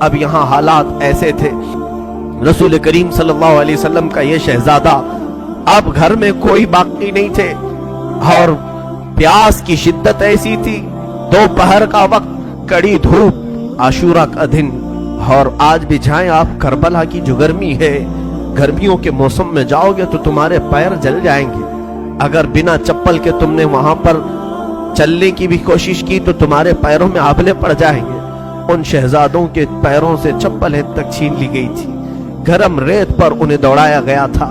اب یہاں حالات ایسے تھے، رسول کریم صلی اللہ علیہ وسلم کا یہ شہزادہ اب گھر میں کوئی باقی نہیں تھے، اور پیاس کی شدت ایسی تھی، دوپہر کا وقت، کڑی دھوپ، عاشورہ کا دن، اور آج بھی جائیں آپ کربلا کی جو گرمی ہے، گرمیوں کے موسم میں جاؤ گے تو تمہارے پیر جل جائیں گے، اگر بنا چپل کے تم نے وہاں پر چلنے کی بھی کوشش کی تو تمہارے پیروں میں آبلے پڑ جائیں گے۔ ان شہزادوں کے پیروں سے چپلیں تک چھین لی گئی تھی، گرم ریت پر انہیں دوڑایا گیا تھا۔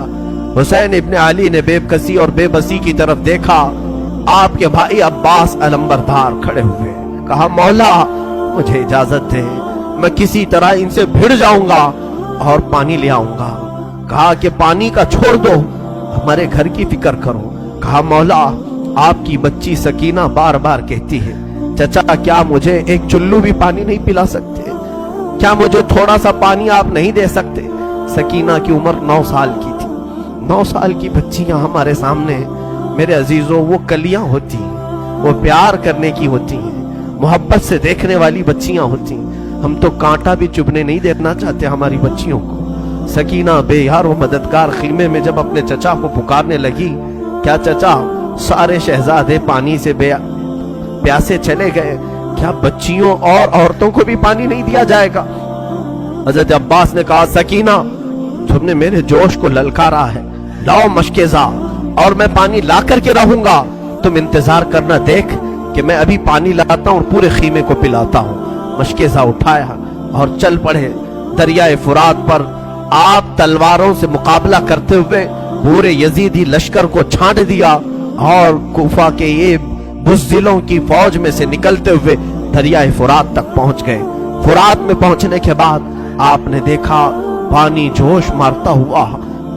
حسین ابن علی نے بے کسی اور بے بسی کی طرف دیکھا، آپ کے بھائی عباس علمبردار کھڑے ہوئے، کہا مولا مجھے اجازت دے، میں کسی طرح ان سے بھڑ جاؤں گا اور پانی لے آؤں گا۔ کہا کہ پانی کا چھوڑ دو، ہمارے گھر کی فکر کرو۔ کہا مولا آپ کی بچی سکینہ بار بار کہتی ہے چچا کیا مجھے ایک چلو بھی پانی نہیں پلا سکتے؟ کیا مجھے تھوڑا سا پانی آپ نہیں دے سکتے؟ سکینہ کی عمر 9 سال کی تھی۔ 9 سال کی بچیاں ہمارے سامنے میرے عزیزوں وہ کلیاں ہوتی ہیں، وہ پیار کرنے کی ہوتی ہیں، محبت سے دیکھنے والی بچیاں ہوتی ہیں۔ ہم تو کانٹا بھی چبھنے نہیں دینا چاہتے ہماری بچیوں کو۔ سکینہ بے یار و مددگار خیمے میں جب اپنے چچا کو پکارنے لگی، کیا چچا سارے شہزادے پانی سے پیاسے چلے گئے، کیا بچیوں اور عورتوں کو بھی پانی نہیں دیا جائے گا؟ حضرت عباس نے کہا سکینہ تم نے میرے جوش کو للکارا ہے، لاؤ مشکیزہ اور میں پانی لا کر کے رہوں گا، تم انتظار کرنا دیکھ کہ میں ابھی پانی لاتا ہوں اور پورے خیمے کو پلاتا ہوں۔ مشکیزہ اٹھایا اور چل پڑے دریائے فرات پر۔ آپ تلواروں سے مقابلہ کرتے ہوئے پورے یزیدی لشکر کو چھانٹ دیا اور کوفہ کے یہ بزدلوں کی فوج میں سے نکلتے ہوئے دریائے فرات تک پہنچ گئے۔ فرات میں پہنچنے کے بعد آپ نے دیکھا پانی جوش مارتا ہوا،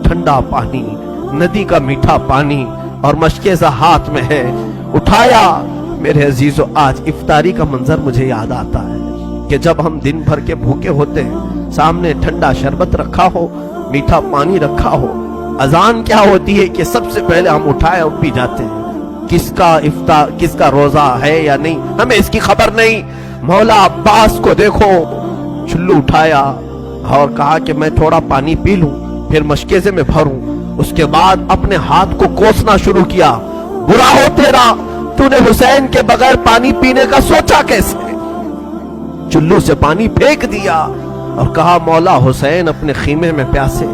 ٹھنڈا پانی، ندی کا میٹھا پانی، اور مشکیزہ ہاتھ میں ہے، اٹھایا۔ میرے عزیزو آج افطاری کا منظر مجھے یاد آتا ہے کہ جب ہم دن بھر کے بھوکے ہوتے ہیں، سامنے ٹھنڈا شربت رکھا ہو، میٹھا پانی رکھا ہو، اذان کیا ہوتی ہے کہ سب سے پہلے ہم اٹھائے اور پی جاتے ہیں۔ کس کا روزہ ہے یا نہیں ہمیں اس کی خبر نہیں۔ مولا عباس کو دیکھو، چلو اٹھایا اور کہا کہ میں تھوڑا پانی پی لوں پھر مشکیزے میں بھروں۔ اس کے بعد اپنے ہاتھ کو کوسنا شروع کیا، برا ہو تیرا، تو نے حسین کے بغیر پانی پینے کا سوچا کیسے؟ چلو سے پانی پھینک دیا اور کہا مولا حسین اپنے خیمے میں پیاسے،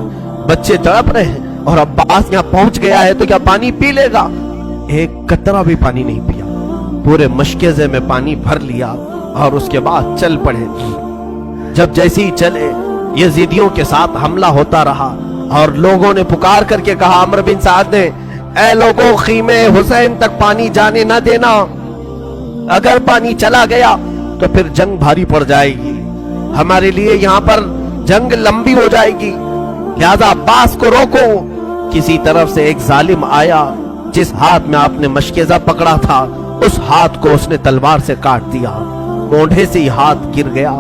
بچے تڑپ رہے ہیں اور عباس یہاں پہنچ گیا ہے تو کیا پانی پی لے گا؟ ایک قطرہ بھی پانی نہیں پیا، پورے مشکیزے میں پانی بھر لیا اور اس کے بعد چل پڑے۔ جب جیسے ہی چلے یزیدیوں کے ساتھ حملہ ہوتا رہا اور لوگوں نے پکار کر کے کہا، عمرو بن سعد نے، اے لوگوں خیمے حسین تک پانی جانے نہ دینا، اگر پانی چلا گیا تو پھر جنگ بھاری پڑ جائے گی، ہمارے لیے یہاں پر جنگ لمبی ہو جائے گی، لہذا عباس کو روکو۔ کسی طرف سے ایک ظالم آیا، جس ہاتھ میں آپ نے مشکیزہ پکڑا تھا اس ہاتھ کو اس نے تلوار سے کاٹ دیا، مونڈھے سے ہی ہاتھ گر گیا۔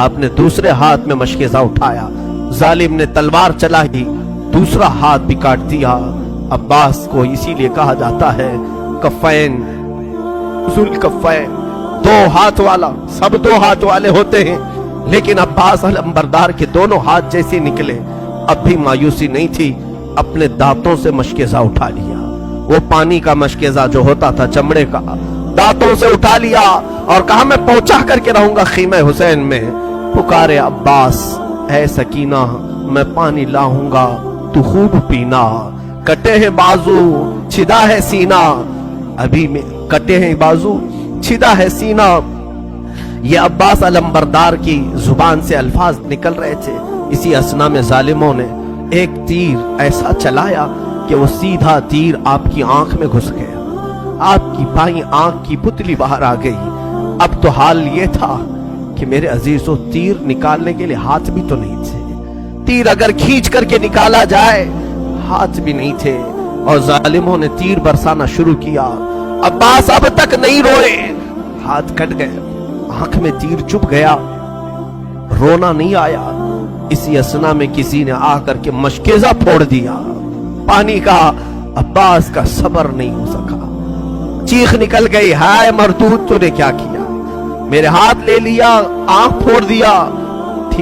آپ نے دوسرے ہاتھ میں مشکیزہ اٹھایا، ظالم نے تلوار چلا ہی دوسرا ہاتھ بھی کاٹ دیا۔ عباس کو اسی لیے کہا جاتا ہے کفین، ذوال کفین، 2 ہاتھ والا، سب 2 ہاتھ والے ہوتے ہیں، لیکن عباس علمبردار کے دونوں ہاتھ جیسے نکلے، اب بھی مایوسی نہیں تھی، اپنے دانتوں سے مشکیزہ اٹھا لیا۔ وہ پانی کا مشکیزہ جو ہوتا تھا چمڑے کا، دانتوں سے اٹھا لیا اور کہا میں پہنچا کر کے رہوں گا خیمہ حسین میں۔ پکارے عباس، اے سکینہ میں پانی لاؤں گا تو خوب پینا، کٹے ہیں بازو چھدا ہے سینہ، ابھی میں کٹے ہیں بازو چھدا ہے سینہ۔ یہ عباس علمبردار کی زبان سے الفاظ نکل رہے تھے، اسی اسنا میں ظالموں نے ایک تیر ایسا چلایا کہ وہ سیدھا تیر آپ کی آنکھ میں گھس گیا، آپ کی بائیں آنکھ کی پتلی باہر آ گئی۔ اب تو حال یہ تھا کہ میرے عزیزو تیر نکالنے کے لیے ہاتھ بھی تو نہیں تھے، تیر اگر کھینچ کر کے نکالا جائے ہاتھ بھی نہیں تھے، اور ظالموں نے تیر برسانا شروع کیا۔ عباس اب تک نہیں روئے، ہاتھ کٹ گئے، آنکھ میں تیر چپ گیا، رونا نہیں آیا۔ اسی اسنا میں کسی نے آ کر کے مشکیزہ پھوڑ دیا، پانی کا۔ عباس کا صبر نہیں ہو سکا، چیخ نکل گئی، ہائے مردود تو نے کیا کیا، میرے ہاتھ لے لیا، آنکھ پھوڑ دیا۔